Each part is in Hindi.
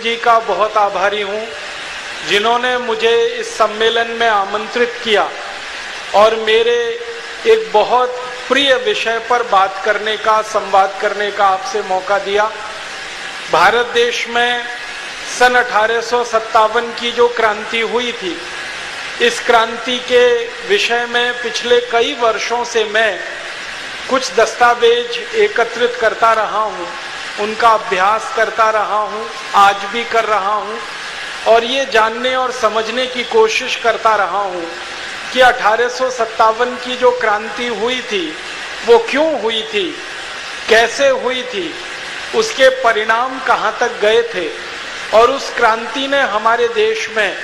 जी का बहुत आभारी हूं, जिन्होंने मुझे इस सम्मेलन में आमंत्रित किया और मेरे एक बहुत प्रिय विषय पर बात करने का, संवाद करने का आपसे मौका दिया। भारत देश में सन 1857 की जो क्रांति हुई थी, इस क्रांति के विषय में पिछले कई वर्षों से मैं कुछ दस्तावेज एकत्रित करता रहा हूं, उनका अभ्यास करता रहा हूं, आज भी कर रहा हूं और ये जानने और समझने की कोशिश करता रहा हूं कि 1857 की जो क्रांति हुई थी वो क्यों हुई थी, कैसे हुई थी, उसके परिणाम कहां तक गए थे और उस क्रांति ने हमारे देश में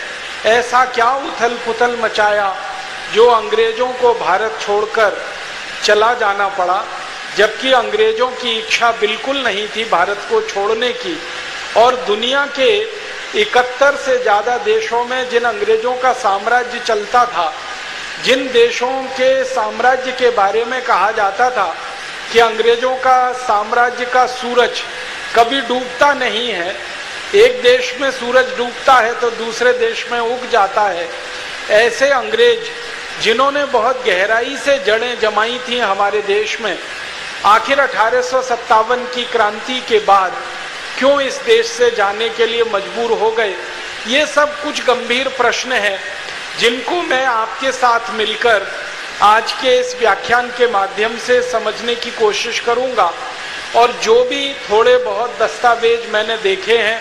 ऐसा क्या उथल पुथल मचाया जो अंग्रेजों को भारत छोड़कर चला जाना पड़ा, जबकि अंग्रेजों की इच्छा बिल्कुल नहीं थी भारत को छोड़ने की। और दुनिया के 71 से ज्यादा देशों में जिन अंग्रेजों का साम्राज्य चलता था, जिन देशों के साम्राज्य के बारे में कहा जाता था कि अंग्रेजों का साम्राज्य का सूरज कभी डूबता नहीं है, एक देश में सूरज डूबता है तो दूसरे देश में उग जाता है, ऐसे अंग्रेज जिन्होंने बहुत गहराई से जड़ें जमाई थी हमारे देश में, आखिर 1857 की क्रांति के बाद क्यों इस देश से जाने के लिए मजबूर हो गए। ये सब कुछ गंभीर प्रश्न हैं जिनको मैं आपके साथ मिलकर आज के इस व्याख्यान के माध्यम से समझने की कोशिश करूंगा। और जो भी थोड़े बहुत दस्तावेज मैंने देखे हैं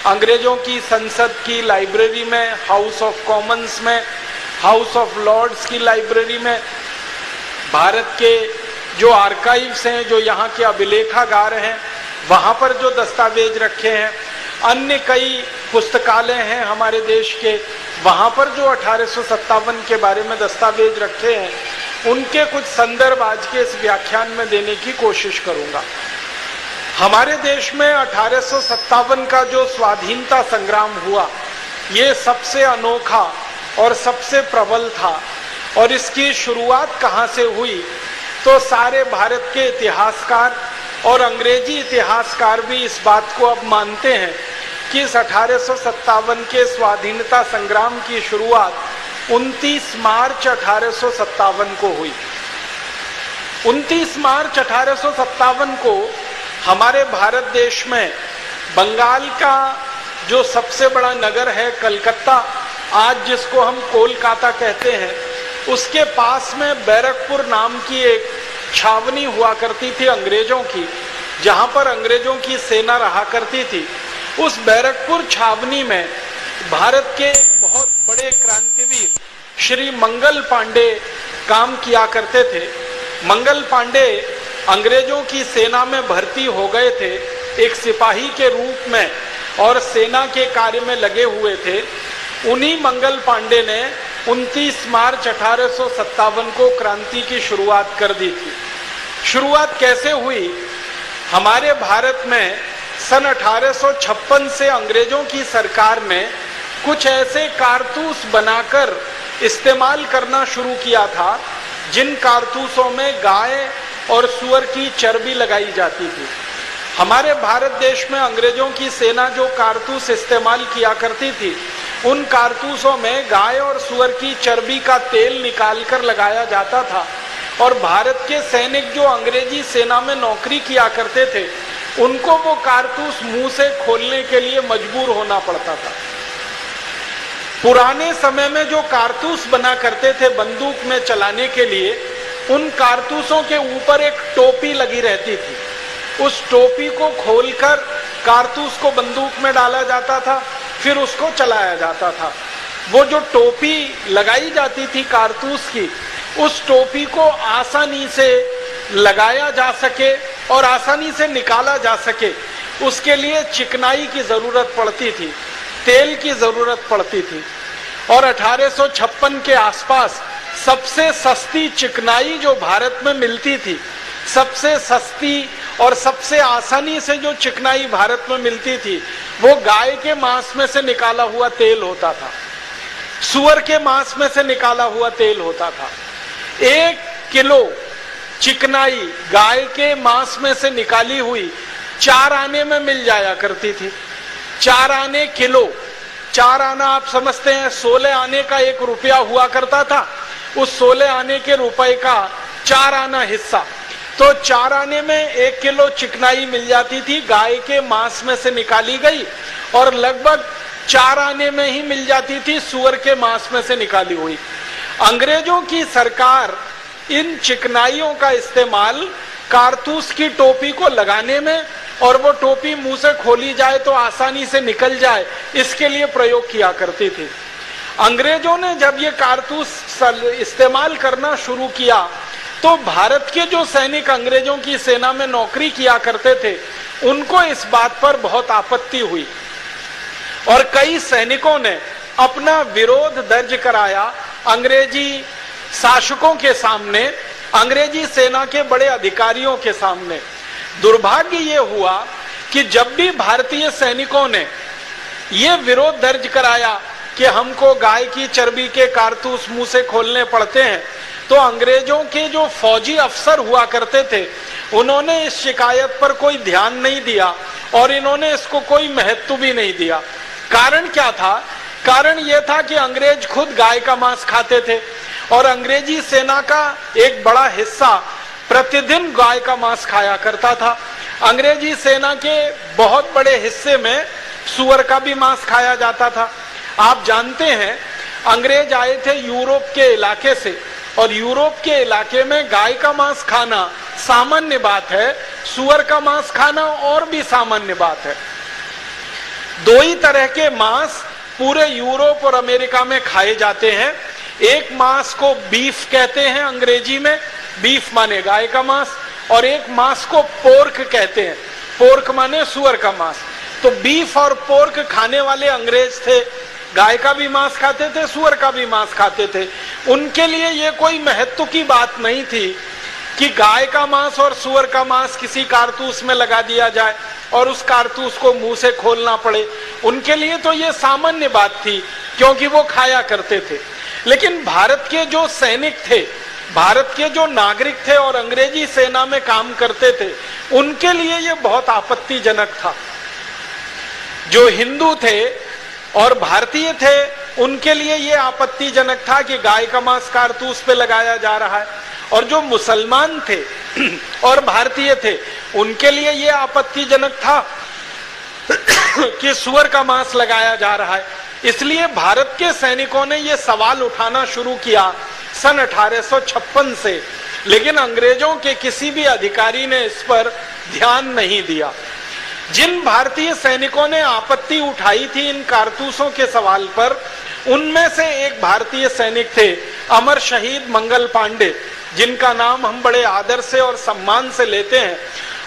अंग्रेजों की संसद की लाइब्रेरी में, हाउस ऑफ कॉमन्स में, हाउस ऑफ लॉर्ड्स की लाइब्रेरी में, भारत के जो आर्काइव्स हैं, जो यहाँ के अभिलेखागार हैं, वहाँ पर जो दस्तावेज रखे हैं, अन्य कई पुस्तकालय हैं हमारे देश के, वहाँ पर जो 1857 के बारे में दस्तावेज रखे हैं, उनके कुछ संदर्भ आज के इस व्याख्यान में देने की कोशिश करूंगा। हमारे देश में 1857 का जो स्वाधीनता संग्राम हुआ, ये सबसे अनोखा और सबसे प्रबल था। और इसकी शुरुआत कहाँ से हुई, तो सारे भारत के इतिहासकार और अंग्रेजी इतिहासकार भी इस बात को अब मानते हैं कि इस 1857 के स्वाधीनता संग्राम की शुरुआत 29 मार्च 1857 को हुई। 29 मार्च 1857 को हमारे भारत देश में बंगाल का जो सबसे बड़ा नगर है कलकत्ता, आज जिसको हम कोलकाता कहते हैं, उसके पास में बैरकपुर नाम की एक छावनी हुआ करती थी अंग्रेजों की, जहां पर अंग्रेजों की सेना रहा करती थी। उस बैरकपुर छावनी में भारत के बहुत बड़े क्रांतिवीर श्री मंगल पांडे काम किया करते थे। मंगल पांडे अंग्रेजों की सेना में भर्ती हो गए थे एक सिपाही के रूप में और सेना के कार्य में लगे हुए थे। उन्हीं मंगल पांडे ने 29 मार्च 1857 को क्रांति की शुरुआत कर दी थी। शुरुआत कैसे हुई? हमारे भारत में सन 1856 से अंग्रेजों की सरकार ने कुछ ऐसे कारतूस बनाकर इस्तेमाल करना शुरू किया था, जिन कारतूसों में गाय और सुअर की चर्बी लगाई जाती थी। हमारे भारत देश में अंग्रेजों की सेना जो कारतूस इस्तेमाल किया करती थी, उन कारतूसों में गाय और सुअर की चर्बी का तेल निकालकर लगाया जाता था और भारत के सैनिक जो अंग्रेजी सेना में नौकरी किया करते थे, उनको वो कारतूस मुंह से खोलने के लिए मजबूर होना पड़ता था। पुराने समय में जो कारतूस बना करते थे बंदूक में चलाने के लिए, उन कारतूसों के ऊपर एक टोपी लगी रहती थी। उस टोपी को खोलकर कारतूस को बंदूक में डाला जाता था, फिर उसको चलाया जाता था। वो जो टोपी लगाई जाती थी कारतूस की, उस टोपी को आसानी से लगाया जा सके और आसानी से निकाला जा सके, उसके लिए चिकनाई की जरूरत पड़ती थी, तेल की जरूरत पड़ती थी। और 1856 के आसपास सबसे सस्ती चिकनाई जो भारत में मिलती थी, सबसे सस्ती और सबसे आसानी से जो चिकनाई भारत में मिलती थी, वो गाय के मांस में से निकाला हुआ तेल होता था, सुअर के मांस में से निकाला हुआ तेल होता था। 1 किलो चिकनाई गाय के मांस में से निकाली हुई 4 आने में मिल जाया करती थी। 4 आने किलो, 4 आना आप समझते हैं 16 आने का 1 रुपया हुआ करता था, उस 16 आने के रुपए का 4 आना हिस्सा, तो 4 आने में 1 किलो चिकनाई मिल जाती थी, गाय के मांस में से निकाली गई, और लगभग 4 आने में ही मिल जाती थी सूअर के मांस में से निकाली हुई। अंग्रेजों की सरकार इन चिकनाइयों का इस्तेमाल कारतूस की टोपी को लगाने में, और वो टोपी मुंह से खोली जाए तो आसानी से निकल जाए, इसके लिए प्रयोग किया करती थी। अंग्रेजों ने जब ये कारतूस इस्तेमाल करना शुरू किया तो भारत के जो सैनिक अंग्रेजों की सेना में नौकरी किया करते थे, उनको इस बात पर बहुत आपत्ति हुई, और कई सैनिकों ने अपना विरोध दर्ज कराया अंग्रेजी शासकों के सामने, अंग्रेजी सेना के बड़े अधिकारियों के सामने। दुर्भाग्य ये हुआ कि जब भी भारतीय सैनिकों ने ये विरोध दर्ज कराया कि हमको गाय की चर्बी के कारतूस मुंह से खोलने पड़ते हैं, तो अंग्रेजों के जो फौजी अफसर हुआ करते थे, उन्होंने इस शिकायत पर कोई ध्यान नहीं दिया और इन्होंने इसको कोई महत्व भी नहीं दिया। कारण क्या था? कारण यह था कि अंग्रेज खुद गाय का मांस खाते थे, और अंग्रेजी सेना का एक बड़ा हिस्सा प्रतिदिन गाय का मांस खाया करता था। अंग्रेजी सेना के बहुत बड़े हिस्से में सूअर का भी मांस खाया जाता था। आप जानते हैं, अंग्रेज आए थे यूरोप के इलाके से, और यूरोप के इलाके में गाय का मांस खाना सामान्य बात है, सूअर का मांस खाना और भी सामान्य बात है। 2 ही तरह के मांस पूरे यूरोप और अमेरिका में खाए जाते हैं। एक मांस को बीफ कहते हैं अंग्रेजी में, बीफ माने गाय का मांस, और एक मांस को पोर्क कहते हैं, पोर्क माने सूअर का मांस। तो बीफ और पोर्क खाने वाले अंग्रेज थे, गाय का भी मांस खाते थे, सूअर का भी मांस खाते थे। उनके लिए ये कोई महत्व की बात नहीं थी कि गाय का मांस और सूअर का मांस किसी कारतूस में लगा दिया जाए और उस कारतूस को मुंह से खोलना पड़े। उनके लिए तो ये सामान्य बात थी, क्योंकि वो खाया करते थे। लेकिन भारत के जो सैनिक थे, भारत के जो नागरिक थे और अंग्रेजी सेना में काम करते थे, उनके लिए ये बहुत आपत्तिजनक था। जो हिंदू थे और भारतीय थे, उनके लिए ये आपत्तिजनक था कि गाय का मांस कारतूस पे लगाया जा रहा है, और जो मुसलमान थे और भारतीय थे, उनके लिए ये आपत्तिजनक था कि सूअर का मांस लगाया जा रहा है। इसलिए भारत के सैनिकों ने ये सवाल उठाना शुरू किया सन 1856 से, लेकिन अंग्रेजों के किसी भी अधिकारी ने इस पर ध्यान नहीं दिया। जिन भारतीय सैनिकों ने आपत्ति उठाई थी इन कारतूसों के सवाल पर, उनमें से एक भारतीय सैनिक थे अमर शहीद मंगल पांडे, जिनका नाम हम बड़े आदर से और सम्मान से लेते हैं।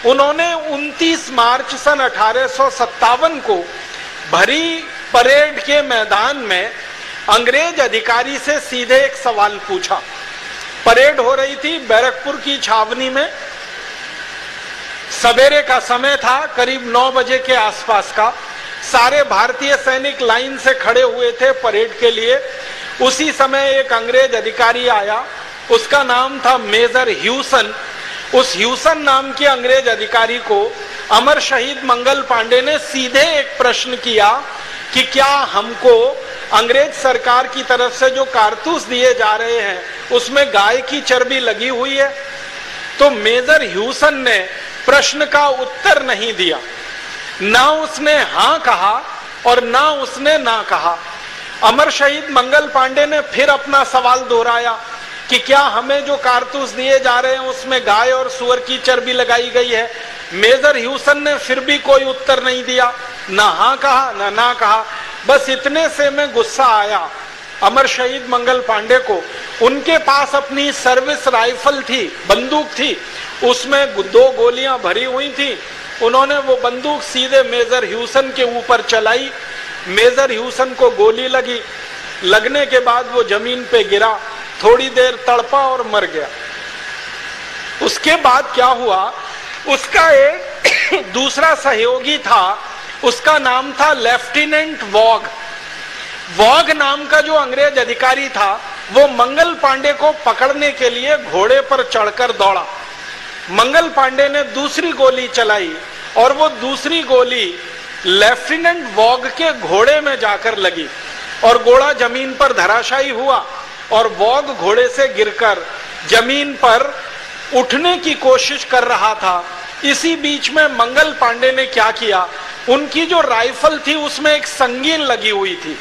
उन्होंने 29 मार्च सन 1857 को भरी परेड के मैदान में अंग्रेज अधिकारी से सीधे एक सवाल पूछा। परेड हो रही थी बैरकपुर की छावनी में, सवेरे का समय था, करीब 9 बजे के आसपास का। सारे भारतीय सैनिक लाइन से खड़े हुए थे परेड के लिए। उसी समय एक अंग्रेज अधिकारी आया, उसका नाम था मेजर ह्यूसन। उस ह्यूसन नाम के अंग्रेज अधिकारी को अमर शहीद मंगल पांडे ने सीधे एक प्रश्न किया कि क्या हमको अंग्रेज सरकार की तरफ से जो कारतूस दिए जा रहे हैं उसमें गाय की चर्बी लगी हुई है? तो मेजर ह्यूसन ने प्रश्न का उत्तर नहीं दिया, ना उसने हाँ कहा और ना उसने ना कहा। अमर शहीद मंगल पांडे ने फिर अपना सवाल दोहराया कि क्या हमें जो कारतूस दिए जा रहे हैं उसमें गाय और सूअर की चर्बी लगाई गई है? मेजर ह्यूसन ने फिर भी कोई उत्तर नहीं दिया, ना हाँ कहा ना ना कहा। बस इतने से में गुस्सा आया अमर शहीद मंगल पांडे को। उनके पास अपनी सर्विस राइफल थी, बंदूक थी, उसमें 2 गोलियां भरी हुई थी। उन्होंने वो बंदूक सीधे मेजर ह्यूसन के ऊपर चलाई। मेजर ह्यूसन को गोली लगी, लगने के बाद वो जमीन पे गिरा, थोड़ी देर तड़पा और मर गया। उसके बाद क्या हुआ, उसका एक दूसरा सहयोगी था, उसका नाम था लेफ्टिनेंट वॉग। वॉग नाम का जो अंग्रेज अधिकारी था, वो मंगल पांडे को पकड़ने के लिए घोड़े पर चढ़कर दौड़ा। मंगल पांडे ने दूसरी गोली चलाई और वो दूसरी गोली लेफ्टिनेंट वॉग के घोड़े में जाकर लगी और घोड़ा जमीन पर धराशायी हुआ और वॉग घोड़े से गिरकर जमीन पर उठने की कोशिश कर रहा था। इसी बीच में मंगल पांडे ने क्या किया, उनकी जो राइफल थी उसमें एक संगीन लगी हुई थी,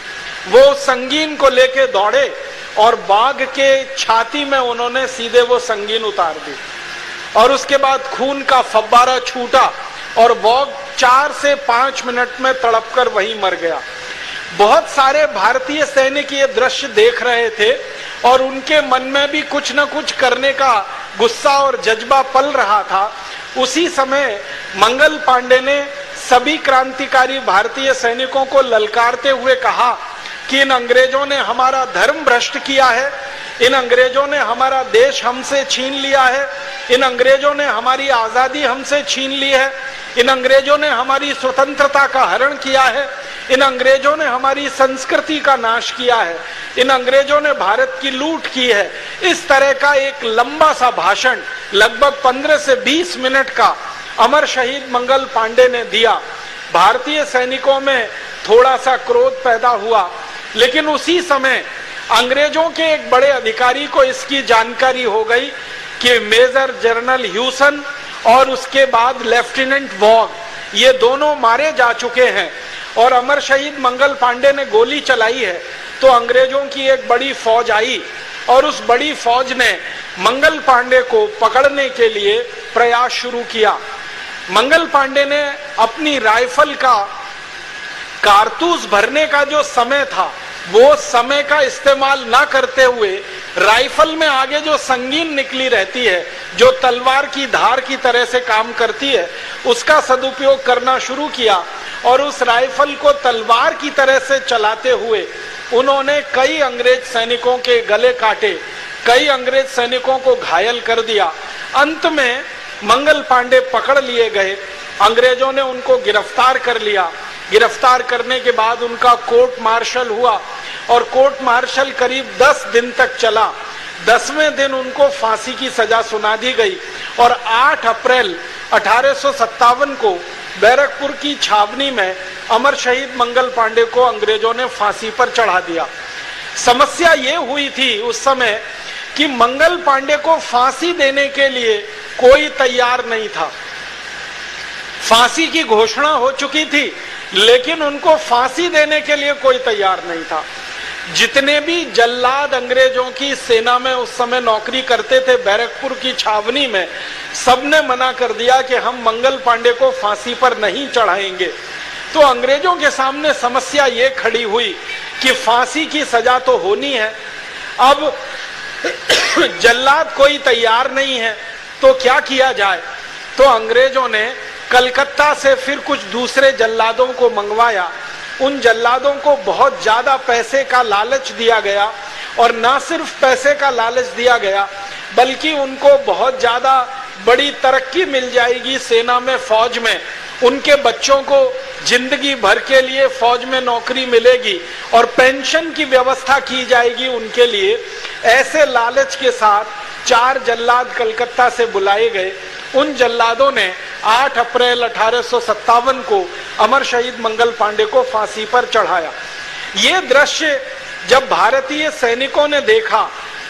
वो संगीन को लेके दौड़े और बाघ के छाती में उन्होंने सीधे वो संगीन उतार दी और उसके बाद खून का फव्वारा छूटा और वॉग 4 से 5 मिनट में तड़पकर वहीं मर गया। बहुत सारे भारतीय सैनिक ये दृश्य देख रहे थे और उनके मन में भी कुछ न कुछ करने का गुस्सा और जज्बा पल रहा था। उसी समय मंगल पांडे ने सभी क्रांतिकारी भारतीय सैनिकों को ललकारते हुए कहा कि इन अंग्रेजों ने हमारा धर्म भ्रष्ट किया है, इन अंग्रेजों ने हमारा देश हमसे छीन लिया है, इन अंग्रेजों ने हमारी आजादी हमसे छीन ली है, इन अंग्रेजों ने हमारी स्वतंत्रता का हरण किया है, इन अंग्रेजों ने हमारी संस्कृति का नाश किया है, इन अंग्रेजों ने भारत की लूट की है। इस तरह का एक लंबा सा भाषण लगभग 15 से 20 मिनट का अमर शहीद मंगल पांडे ने दिया। भारतीय सैनिकों में थोड़ा सा क्रोध पैदा हुआ, लेकिन उसी समय अंग्रेजों के एक बड़े अधिकारी को इसकी जानकारी हो गई कि मेजर जनरल ह्यूसन और उसके बाद लेफ्टिनेंट वॉग ये दोनों मारे जा चुके हैं और अमर शहीद मंगल पांडे ने गोली चलाई है। तो अंग्रेजों की एक बड़ी फौज आई और उस बड़ी फौज ने मंगल पांडे को पकड़ने के लिए प्रयास शुरू किया। मंगल पांडे ने अपनी राइफल का कारतूस भरने का जो समय था वो समय का इस्तेमाल ना करते हुए राइफल में आगे जो संगीन निकली रहती है, जो तलवार की धार की तरह से काम करती है, उसका सदुपयोग करना शुरू किया और उस राइफल को तलवार की तरह से चलाते हुए उन्होंने कई अंग्रेज सैनिकों के गले काटे, कई अंग्रेज सैनिकों को घायल कर दिया। अंत में मंगल पांडे पकड़ लिए गए, अंग्रेजों ने उनको गिरफ्तार कर लिया। गिरफ्तार करने के बाद उनका कोर्ट मार्शल हुआ और कोर्ट मार्शल करीब 10 दिन तक चला। 10वें दिन उनको फांसी की सजा सुना दी गई और 8 अप्रैल 1857 को बैरकपुर की छावनी में अमर शहीद मंगल पांडे को अंग्रेजों ने फांसी पर चढ़ा दिया। समस्या ये हुई थी उस समय कि मंगल पांडे को फांसी देने के लिए कोई तैयार नहीं था। फांसी की घोषणा हो चुकी थी लेकिन उनको फांसी देने के लिए कोई तैयार नहीं था। जितने भी जल्लाद अंग्रेजों की सेना में उस समय नौकरी करते थे बैरकपुर की छावनी में, सबने मना कर दिया कि हम मंगल पांडे को फांसी पर नहीं चढ़ाएंगे। तो अंग्रेजों के सामने समस्या ये खड़ी हुई कि फांसी की सजा तो होनी है, अब जल्लाद कोई तैयार नहीं है तो क्या किया जाए। तो अंग्रेजों ने कलकत्ता से फिर कुछ दूसरे जल्लादों को मंगवाया। उन जल्लादों को बहुत ज्यादा पैसे का लालच दिया गया और ना सिर्फ पैसे का लालच दिया गया बल्कि उनको बहुत ज्यादा बड़ी तरक्की मिल जाएगी सेना में, फौज में, उनके बच्चों को जिंदगी भर के लिए फौज में नौकरी मिलेगी और पेंशन की व्यवस्था की जाएगी उनके लिए। ऐसे लालच के साथ 4 जल्लाद कलकत्ता से बुलाए गए। उन जल्लादों ने 8 अप्रैल 1857 को अमर शहीद मंगल पांडे को फांसी पर चढ़ाया। ये दृश्य जब भारतीय सैनिकों ने देखा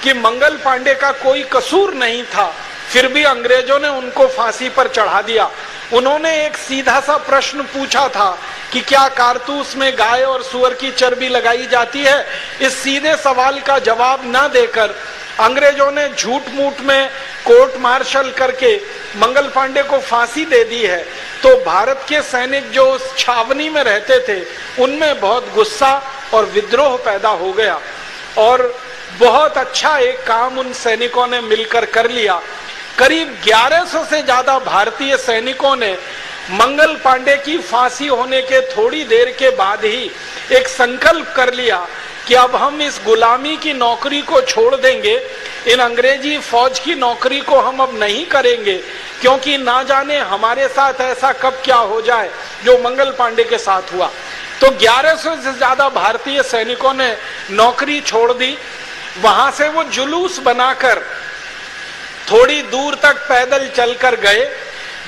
कि मंगल पांडे का कोई कसूर नहीं था, फिर भी अंग्रेजों ने उनको फांसी पर चढ़ा दिया। उन्होंने एक सीधा सा प्रश्न पूछा था कि क्या कारतूस में गाय और सुअर की चर्बी लगाई जाती है। इस सीधे सवाल का जवाब न देकर अंग्रेजों ने झूठ मूठ में कोर्ट मार्शल करके मंगल पांडे को फांसी दे दी है। तो भारत के सैनिक जो उस छावनी में रहते थे उनमें बहुत गुस्सा और विद्रोह पैदा हो गया और बहुत अच्छा एक काम उन सैनिकों ने मिलकर कर लिया। करीब 1100 से ज्यादा भारतीय सैनिकों ने मंगल पांडे की फांसी होने के थोड़ी देर के बाद ही एक संकल्प कर लिया कि अब हम इस गुलामी की नौकरी को छोड़ देंगे, इन अंग्रेजी फौज की नौकरी को हम अब नहीं करेंगे, क्योंकि ना जाने हमारे साथ ऐसा कब क्या हो जाए जो मंगल पांडे के साथ हुआ। तो 1100 से ज्यादा भारतीय सैनिकों ने नौकरी छोड़ दी। वहां से वो जुलूस बनाकर थोड़ी दूर तक पैदल चलकर गए।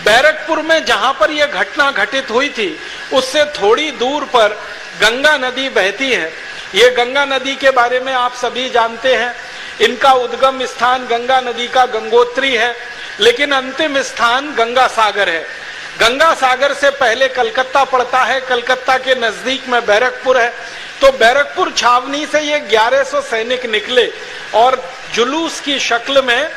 बैरकपुर में जहां पर यह घटना घटित हुई थी उससे थोड़ी दूर पर गंगा नदी बहती है। ये गंगा नदी के बारे में आप सभी जानते हैं। इनका उद्गम स्थान गंगा नदी का गंगोत्री है, लेकिन अंतिम स्थान गंगा सागर है। गंगा सागर से पहले कलकत्ता पड़ता है, कलकत्ता के नजदीक में बैरकपुर है। तो बैरकपुर छावनी से ये 1100 सैनिक निकले और जुलूस की शक्ल में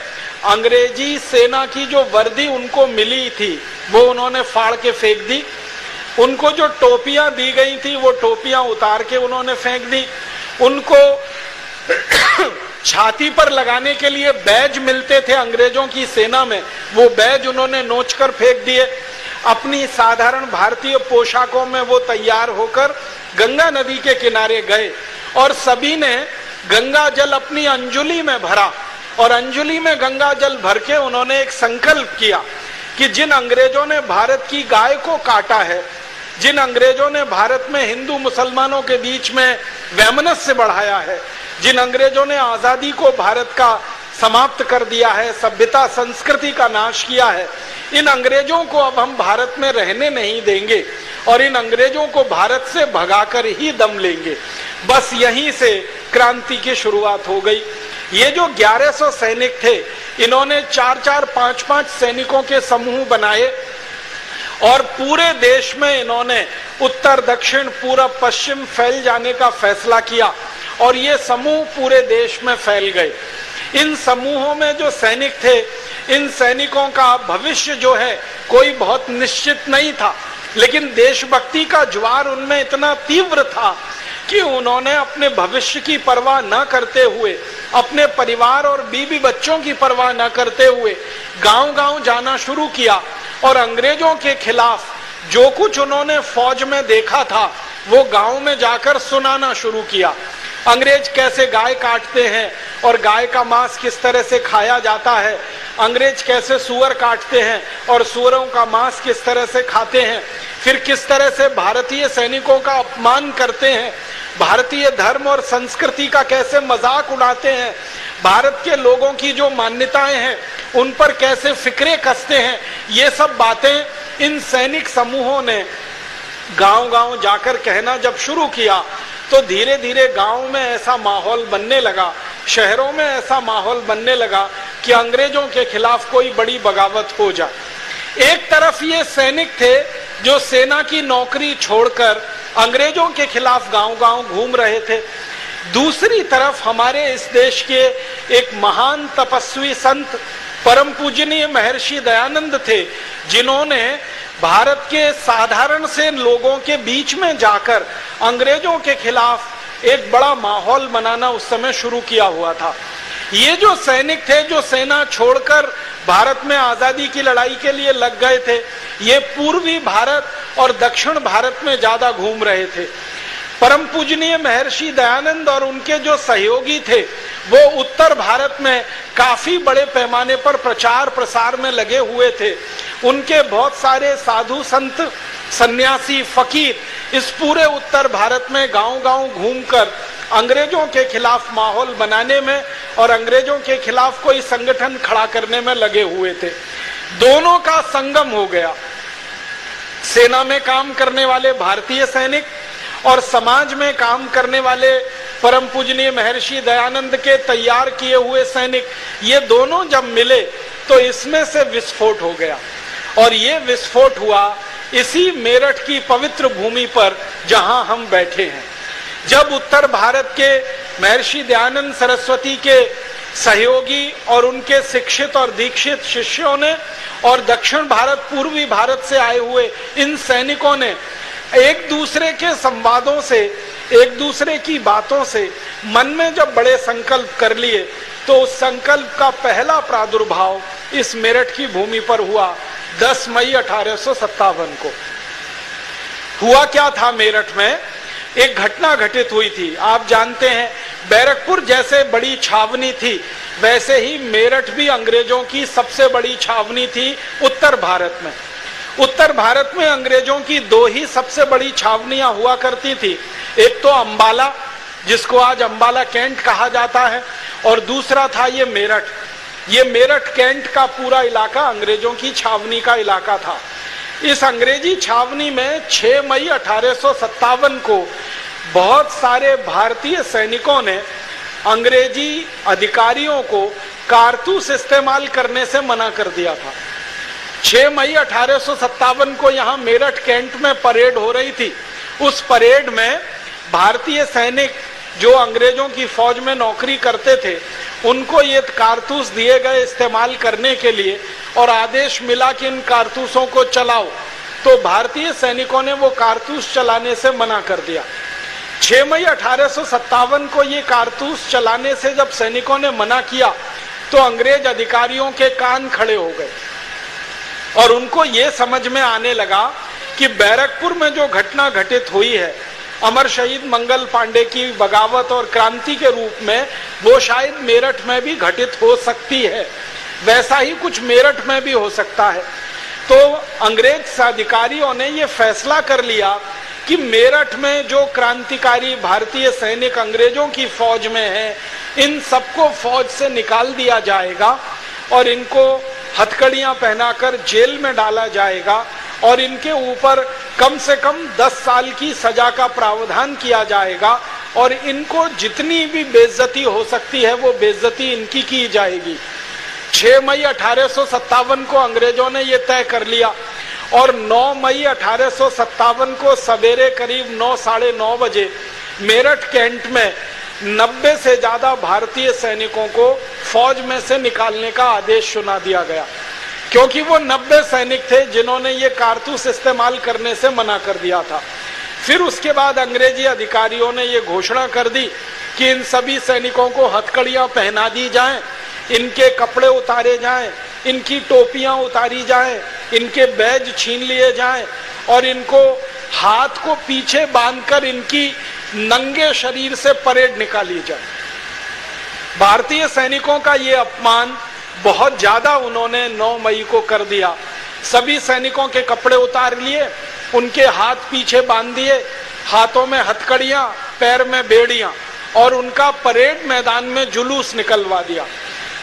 अंग्रेजी सेना की जो वर्दी उनको मिली थी वो उन्होंने फाड़ के फेंक दी। उनको जो टोपियां दी गई थी वो टोपियां उतार के उन्होंने फेंक दी। उनको छाती पर लगाने के लिए बैज मिलते थे अंग्रेजों की सेना में, वो बैज उन्होंने नोचकर फेंक दिए। अपनी साधारण भारतीय पोशाकों में वो तैयार होकर गंगा नदी के किनारे गए और सभी ने गंगा जल अपनी अंजुली में भरा और अंजुली में गंगा जल भर के उन्होंने एक संकल्प किया कि जिन अंग्रेजों ने भारत की गाय को काटा है, जिन अंग्रेजों ने भारत में हिंदू मुसलमानों के बीच में वैमनस्य बढ़ाया है, जिन अंग्रेजों ने आजादी को भारत का समाप्त कर दिया है, सभ्यता संस्कृति का नाश किया है, इन अंग्रेजों को अब हम भारत में रहने नहीं देंगे और इन अंग्रेजों को भारत से भगाकर ही दम लेंगे। बस यहीं से क्रांति की शुरुआत हो गई। ये जो 1100 सैनिक थे, इन्होंने 4-4, 5-5 सैनिकों के समूह बनाए और पूरे देश में इन्होंने उत्तर दक्षिण पूरब पश्चिम फैल जाने का फैसला किया और ये समूह पूरे देश में फैल गए। इन समूहों में जो सैनिक थे, इन सैनिकों का भविष्य जो है कोई बहुत निश्चित नहीं था, लेकिन देशभक्ति का ज्वार उनमें इतना तीव्र था कि उन्होंने अपने भविष्य की परवाह न करते हुए, अपने परिवार और बीवी बच्चों की परवाह न करते हुए गांव-गांव जाना शुरू किया और अंग्रेजों के खिलाफ जो कुछ उन्होंने फौज में देखा था वो गांव में जाकर सुनाना शुरू किया। अंग्रेज कैसे गाय काटते हैं और गाय का मांस किस तरह से खाया जाता है, अंग्रेज कैसे सुअर काटते हैं और सुअरों का मांस किस तरह से खाते हैं, फिर किस तरह से भारतीय सैनिकों का अपमान करते हैं, भारतीय धर्म और संस्कृति का कैसे मजाक उड़ाते हैं, भारत के लोगों की जो मान्यताएं हैं उन पर कैसे फिक्रे कसते हैं, ये सब बातें इन सैनिक समूहों ने गांव-गांव जाकर कहना जब शुरू किया तो धीरे धीरे गांव में ऐसा माहौल बनने लगा, शहरों में ऐसा माहौल बनने लगा कि अंग्रेजों के खिलाफ कोई बड़ी बगावत हो जाए। एक तरफ ये सैनिक थे जो सेना की नौकरी छोड़कर अंग्रेजों के खिलाफ गांव-गांव घूम रहे थे, दूसरी तरफ हमारे इस देश के एक महान तपस्वी संत परम पूजनीय महर्षि दयानंद थे, जिन्होंने भारत के साधारण से लोगों के बीच में जाकर अंग्रेजों के खिलाफ एक बड़ा माहौल बनाना उस समय शुरू किया हुआ था। ये जो सैनिक थे जो सेना छोड़कर भारत में आजादी की लड़ाई के लिए लग गए थे, ये पूर्वी भारत और दक्षिण भारत में ज्यादा घूम रहे थे। परम पूजनीय महर्षि दयानंद और उनके जो सहयोगी थे वो उत्तर भारत में काफी बड़े पैमाने पर प्रचार प्रसार में लगे हुए थे। उनके बहुत सारे साधु संत सन्यासी फकीर इस पूरे उत्तर भारत में गांव-गांव घूमकर अंग्रेजों के खिलाफ माहौल बनाने में और अंग्रेजों के खिलाफ कोई संगठन खड़ा करने में लगे हुए थे। दोनों का संगम हो गया। सेना में काम करने वाले भारतीय सैनिक और समाज में काम करने वाले परम पूजनीय महर्षि दयानंद के तैयार किए हुए सैनिक, ये दोनों जब मिले तो इसमें से विस्फोट हो गया। और ये विस्फोट हुआ इसी मेरठ की पवित्र भूमि पर जहां हम बैठे हैं। जब उत्तर भारत के महर्षि दयानंद सरस्वती के सहयोगी और उनके शिक्षित और दीक्षित शिष्यों ने और दक्षिण भारत पूर्वी भारत से आए हुए इन सैनिकों ने एक दूसरे के संवादों से, एक दूसरे की बातों से मन में जब बड़े संकल्प कर लिए तो उस संकल्प का पहला प्रादुर्भाव इस मेरठ की भूमि पर हुआ 10 मई 1857 को। हुआ क्या था, मेरठ में एक घटना घटित हुई थी। आप जानते हैं बैरकपुर जैसे बड़ी छावनी थी, वैसे ही मेरठ भी अंग्रेजों की सबसे बड़ी छावनी थी उत्तर भारत में। उत्तर भारत में अंग्रेजों की दो ही सबसे बड़ी छावनियां हुआ करती थी, एक तो अंबाला जिसको आज अंबाला कैंट कहा जाता है और दूसरा था ये मेरठ। ये मेरठ कैंट का पूरा इलाका अंग्रेजों की छावनी का इलाका था। इस अंग्रेजी छावनी में 6 मई 1857 को बहुत सारे भारतीय सैनिकों ने अंग्रेजी अधिकारियों को कारतूस इस्तेमाल करने से मना कर दिया था। 6 मई 1857 को यहाँ मेरठ कैंट में परेड हो रही थी। उस परेड में भारतीय सैनिक जो अंग्रेजों की फौज में नौकरी करते थे, उनको ये कारतूस दिए गए इस्तेमाल करने के लिए और आदेश मिला कि इन कारतूसों को चलाओ, तो भारतीय सैनिकों ने वो कारतूस चलाने से मना कर दिया। 6 मई 1857 को ये कारतूस चलाने से जब सैनिकों ने मना किया तो अंग्रेज अधिकारियों के कान खड़े हो गए और उनको ये समझ में आने लगा कि बैरकपुर में जो घटना घटित हुई है अमर शहीद मंगल पांडे की बगावत और क्रांति के रूप में, वो शायद मेरठ में भी घटित हो सकती है। वैसा ही कुछ मेरठ में भी हो सकता है। तो अंग्रेज अधिकारियों ने ये फैसला कर लिया कि मेरठ में जो क्रांतिकारी भारतीय सैनिक अंग्रेजों की फौज में हैं, इन सबको फौज से निकाल दिया जाएगा और इनको हथकड़ियां पहनाकर जेल में डाला जाएगा और इनके ऊपर कम से कम 10 साल की सजा का प्रावधान किया जाएगा और इनको जितनी भी बेइज्जती हो सकती है वो बेइज्जती इनकी की जाएगी। 6 मई 1857 को अंग्रेजों ने ये तय कर लिया और 9 मई 1857 को सवेरे करीब 9 साढ़े 9 बजे मेरठ कैंट में 90 से ज्यादा भारतीय सैनिकों को फौज में से निकालने का आदेश सुना दिया गया, क्योंकि वो 90 सैनिक थे जिन्होंने ये कारतूस इस्तेमाल करने से मना कर दिया था। फिर उसके बाद अंग्रेजी अधिकारियों ने ये घोषणा कर दी कि इन सभी सैनिकों को हथकड़ियां पहना दी जाएं, इनके कपड़े उतारे जाएं, इनकी टोपियां उतारी जाएं, इनके बैज छीन लिए जाएं और इनको हाथ को पीछे बांधकर इनकी नंगे शरीर से परेड निकाली जाए। भारतीय सैनिकों का ये अपमान बहुत ज्यादा उन्होंने 9 मई को कर दिया। सभी सैनिकों के कपड़े उतार लिए, उनके हाथ पीछे बांध दिए, हाथों में हथकड़ियां, पैर में बेड़ियां और उनका परेड मैदान में जुलूस निकलवा दिया।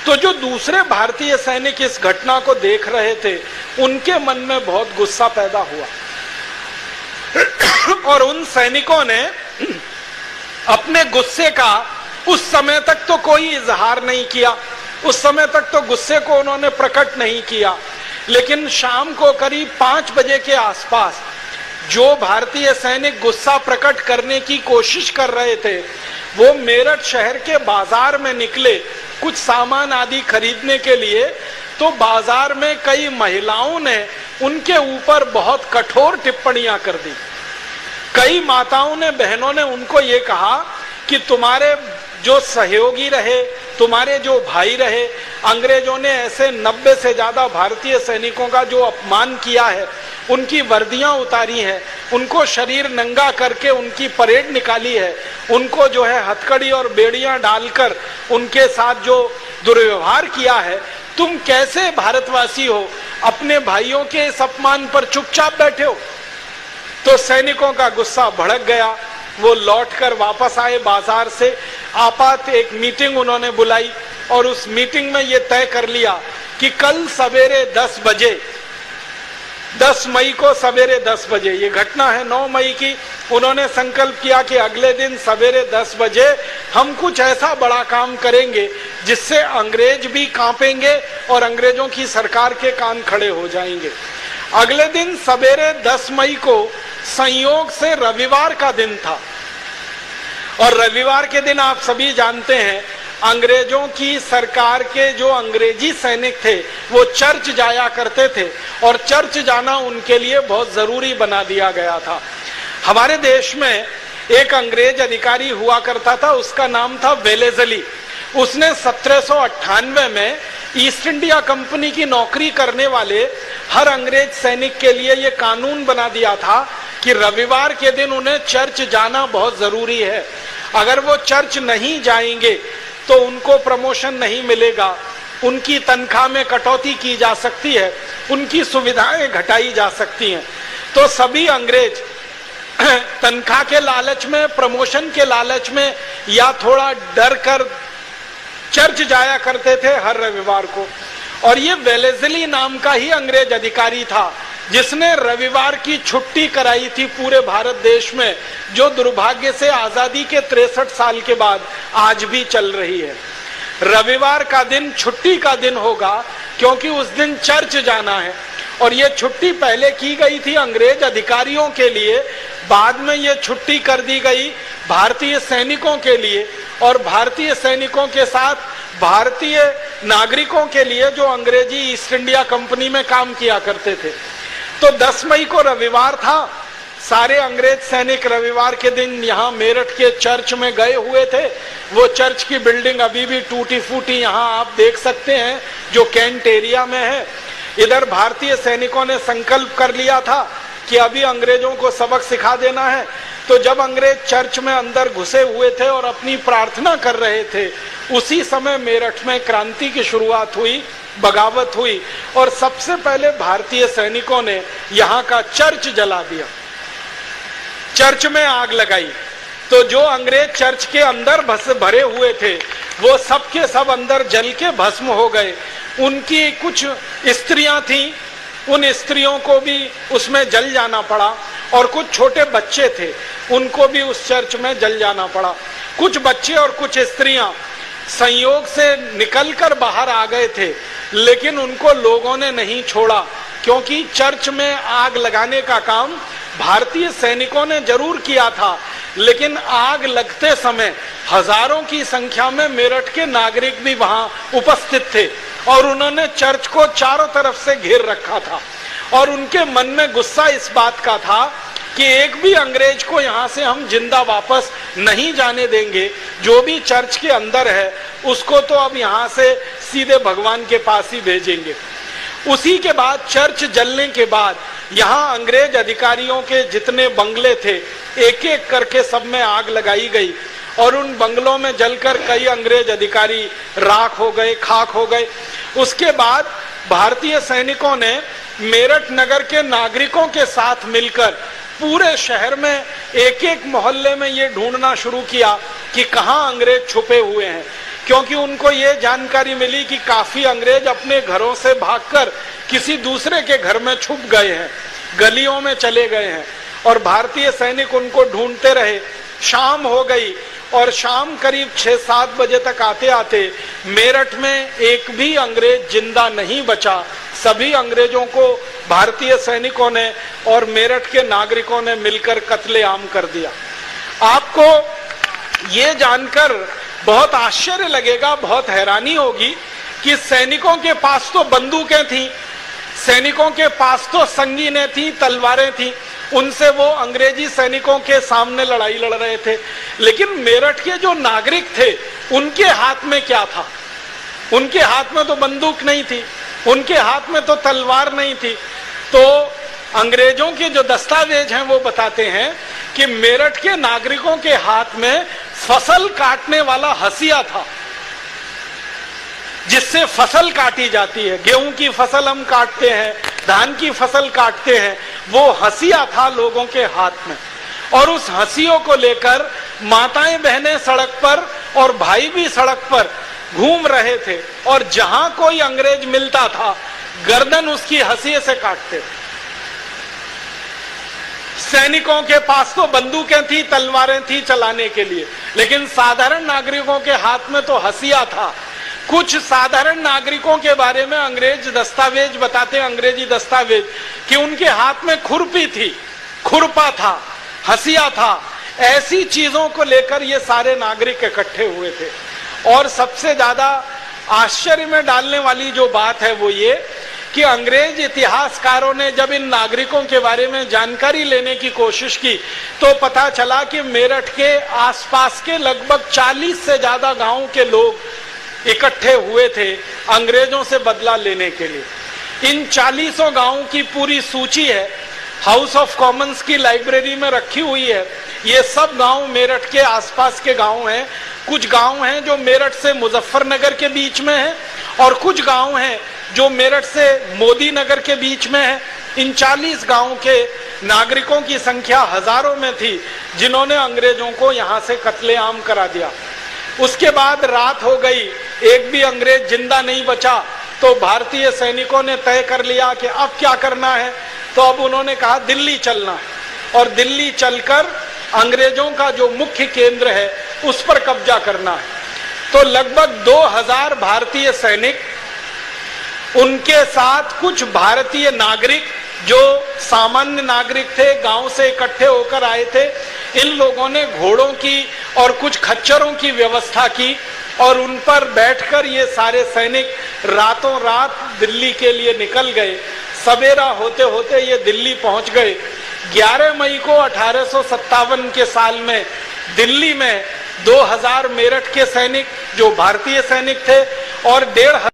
तो जो दूसरे भारतीय सैनिक इस घटना को देख रहे थे, उनके मन में बहुत गुस्सा पैदा हुआ और उन सैनिकों ने अपने गुस्से का उस समय तक तो कोई इजहार नहीं किया, उस समय तक तो गुस्से को उन्होंने प्रकट नहीं किया, लेकिन शाम को करीब 5 बजे के आसपास जो भारतीय सैनिक गुस्सा प्रकट करने की कोशिश कर रहे थे, वो मेरठ शहर के बाजार में निकले कुछ सामान आदि खरीदने के लिए। तो बाजार में कई महिलाओं ने उनके ऊपर बहुत कठोर टिप्पणियां कर दी। कई माताओं ने, बहनों ने उनको ये कहा कि तुम्हारे जो सहयोगी रहे, तुम्हारे जो भाई रहे, अंग्रेजों ने ऐसे 90 से ज्यादा भारतीय सैनिकों का जो अपमान किया है, उनकी वर्दियां उतारी हैं, उनको शरीर नंगा करके उनकी परेड निकाली है, उनको जो है हथकड़ी और बेड़ियां डालकर उनके साथ जो दुर्व्यवहार किया है, तुम कैसे भारतवासी हो, अपने भाइयों के इस अपमान पर चुपचाप बैठे हो। तो सैनिकों का गुस्सा भड़क गया। वो लौटकर वापस आए बाजार से। आपात एक मीटिंग उन्होंने बुलाई और उस मीटिंग में ये तय कर लिया कि कल सवेरे 10 बजे, 10 मई को सवेरे 10 बजे, ये घटना है 9 मई की, उन्होंने संकल्प किया कि अगले दिन सवेरे 10 बजे हम कुछ ऐसा बड़ा काम करेंगे जिससे अंग्रेज भी कांपेंगे और अंग्रेजों की सरकार के कान खड़े हो जाएंगे। अगले दिन सवेरे 10 मई को संयोग से रविवार का दिन था और रविवार के दिन आप सभी जानते हैं अंग्रेजों की सरकार के जो अंग्रेजी सैनिक थे वो चर्च जाया करते थे और चर्च जाना उनके लिए बहुत जरूरी बना दिया गया था। हमारे देश में एक अंग्रेज अधिकारी हुआ करता था, उसका नाम था वेलेजली। उसने 1798 में ईस्ट इंडिया कंपनी की नौकरी करने वाले हर अंग्रेज सैनिक के लिए ये कानून बना दिया था कि रविवार के दिन उन्हें चर्च जाना बहुत जरूरी है। अगर वो चर्च नहीं जाएंगे तो उनको प्रमोशन नहीं मिलेगा, उनकी तनख्वाह में कटौती की जा सकती है, उनकी सुविधाएं घटाई जा सकती हैं। तो सभी अंग्रेज तनख्वाह के लालच में, प्रमोशन के लालच में या थोड़ा डर कर चर्च जाया करते थे हर रविवार को। और ये वेलेजली नाम का ही अंग्रेज अधिकारी था जिसने रविवार की छुट्टी कराई थी पूरे भारत देश में, जो दुर्भाग्य से आजादी के 63 साल के बाद आज भी चल रही है। रविवार का दिन छुट्टी का दिन होगा क्योंकि उस दिन चर्च जाना है, और ये छुट्टी पहले की गई थी अंग्रेज अधिकारियों के लिए, बाद में ये छुट्टी कर दी गई भारतीय सैनिकों के लिए, और भारतीय सैनिकों के साथ भारतीय नागरिकों के लिए जो अंग्रेजी ईस्ट इंडिया कंपनी में काम किया करते थे। तो 10 मई को रविवार था, सारे अंग्रेज सैनिक रविवार के दिन यहाँ मेरठ के चर्च में गए हुए थे। वो चर्च की बिल्डिंग अभी भी टूटी फूटी यहाँ आप देख सकते हैं, जो कैंट एरिया में है। इधर भारतीय सैनिकों ने संकल्प कर लिया था कि अभी अंग्रेजों को सबक सिखा देना है। तो जब अंग्रेज चर्च में अंदर घुसे हुए थे और अपनी प्रार्थना कर रहे थे, उसी समय मेरठ में क्रांति की शुरुआत हुई, बगावत हुई, और सबसे पहले भारतीय सैनिकों ने यहाँ का चर्च जला दिया, चर्च में आग लगाई। तो जो अंग्रेज चर्च के अंदर भरे हुए थे वो सब के सब अंदर जल के भस्म हो गए। उनकी कुछ स्त्रियां थीं, उन स्त्रियों को भी उसमें जल जाना पड़ा, और कुछ छोटे बच्चे थे उनको भी उस चर्च में जल जाना पड़ा। कुछ बच्चे और कुछ स्त्रियां संयोग से निकलकर बाहर आ गए थे, लेकिन उनको लोगों ने नहीं छोड़ा, क्योंकि चर्च में आग लगाने का काम भारतीय सैनिकों ने जरूर किया था, लेकिन आग लगते समय हजारों की संख्या में मेरठ के नागरिक भी वहां उपस्थित थे, और उन्होंने चर्च को चारों तरफ से घेर रखा था। और उनके मन में गुस्सा इस बात का था कि एक भी अंग्रेज को यहाँ से हम जिंदा वापस नहीं जाने देंगे, जो भी चर्च के अंदर है उसको तो अब यहाँ से सीधे भगवान के पास ही भेजेंगे। उसी के बाद चर्च जलने के बाद यहाँ अंग्रेज अधिकारियों के जितने बंगले थे एक एक करके सब में आग लगाई गई, और उन बंगलों में जलकर कई अंग्रेज अधिकारी राख हो गए, खाक हो गए। उसके बाद भारतीय सैनिकों ने मेरठ नगर के नागरिकों के साथ मिलकर पूरे शहर में एक एक मोहल्ले में ये ढूंढना शुरू किया कि कहाँ अंग्रेज छुपे हुए हैं, क्योंकि उनको ये जानकारी मिली कि काफी अंग्रेज अपने घरों से भागकर किसी दूसरे के घर में छुप गए हैं, गलियों में चले गए हैं, और भारतीय सैनिक उनको ढूंढते रहे। शाम हो गई, और शाम करीब 6-7 बजे तक आते आते मेरठ में एक भी अंग्रेज जिंदा नहीं बचा। सभी अंग्रेजों को भारतीय सैनिकों ने और मेरठ के नागरिकों ने मिलकर कत्लेआम कर दिया। आपको ये जानकर बहुत आश्चर्य लगेगा, बहुत हैरानी होगी कि सैनिकों के पास तो बंदूकें थी, सैनिकों के पास तो संगीनें थी, तलवारें थी, उनसे वो अंग्रेजी सैनिकों के सामने लड़ाई लड़ रहे थे। लेकिन मेरठ के जो नागरिक थे उनके हाथ में क्या था? उनके हाथ में तो बंदूक नहीं थी, उनके हाथ में तो तलवार नहीं थी। तो अंग्रेजों के जो दस्तावेज हैं वो बताते हैं कि मेरठ के नागरिकों के हाथ में फसल काटने वाला हंसिया था, जिससे फसल काटी जाती है। गेहूं की फसल हम काटते हैं, धान की फसल काटते हैं, वो हंसिया था लोगों के हाथ में। और उस हंसियों को लेकर माताएं बहनें सड़क पर और भाई भी सड़क पर घूम रहे थे, और जहां कोई अंग्रेज मिलता था गर्दन उसकी हंसिये से काटते थे। सैनिकों के पास तो बंदूकें थी, तलवारें थी चलाने के लिए, लेकिन साधारण नागरिकों के हाथ में तो हंसिया था। कुछ साधारण नागरिकों के बारे में अंग्रेज दस्तावेज बताते हैं, अंग्रेजी दस्तावेज, कि उनके हाथ में खुरपी थी, खुरपा था, हंसिया था। ऐसी चीजों को लेकर ये सारे नागरिक इकट्ठे हुए थे। और सबसे ज्यादा आश्चर्य में डालने वाली जो बात है वो ये कि अंग्रेज इतिहासकारों ने जब इन नागरिकों के बारे में जानकारी लेने की कोशिश की तो पता चला कि मेरठ के आसपास के लगभग 40 से ज्यादा गांवों के लोग इकट्ठे हुए थे अंग्रेजों से बदला लेने के लिए। इन 40 गांवों की पूरी सूची है, हाउस ऑफ कॉमन्स की लाइब्रेरी में रखी हुई है। ये सब गांव मेरठ के आसपास के गांव हैं। कुछ गांव हैं जो मेरठ से मुजफ्फरनगर के बीच में हैं, और कुछ गांव हैं जो मेरठ से मोदी नगर के बीच में है। इन 40 गांवों के नागरिकों की संख्या हजारों में थी, जिन्होंने अंग्रेजों को यहाँ से कत्लेआम करा दिया। उसके बाद रात हो गई, एक भी अंग्रेज जिंदा नहीं बचा। तो भारतीय सैनिकों ने तय कर लिया कि अब क्या करना है। तो अब उन्होंने कहा दिल्ली चलना है, और दिल्ली चलकर अंग्रेजों का जो मुख्य केंद्र है उस पर कब्जा करना है। तो लगभग 2000 भारतीय सैनिक, उनके साथ कुछ भारतीय नागरिक जो सामान्य नागरिक थे, गांव से इकट्ठे होकर आए थे, इन लोगों ने घोड़ों की और कुछ खच्चरों की व्यवस्था की और उन पर बैठकर ये सारे सैनिक रातों रात दिल्ली के लिए निकल गए। सवेरा होते होते ये दिल्ली पहुंच गए। 11 मई को 1857 के साल में दिल्ली में 2000 मेरठ के सैनिक जो भारतीय सैनिक थे और 1.5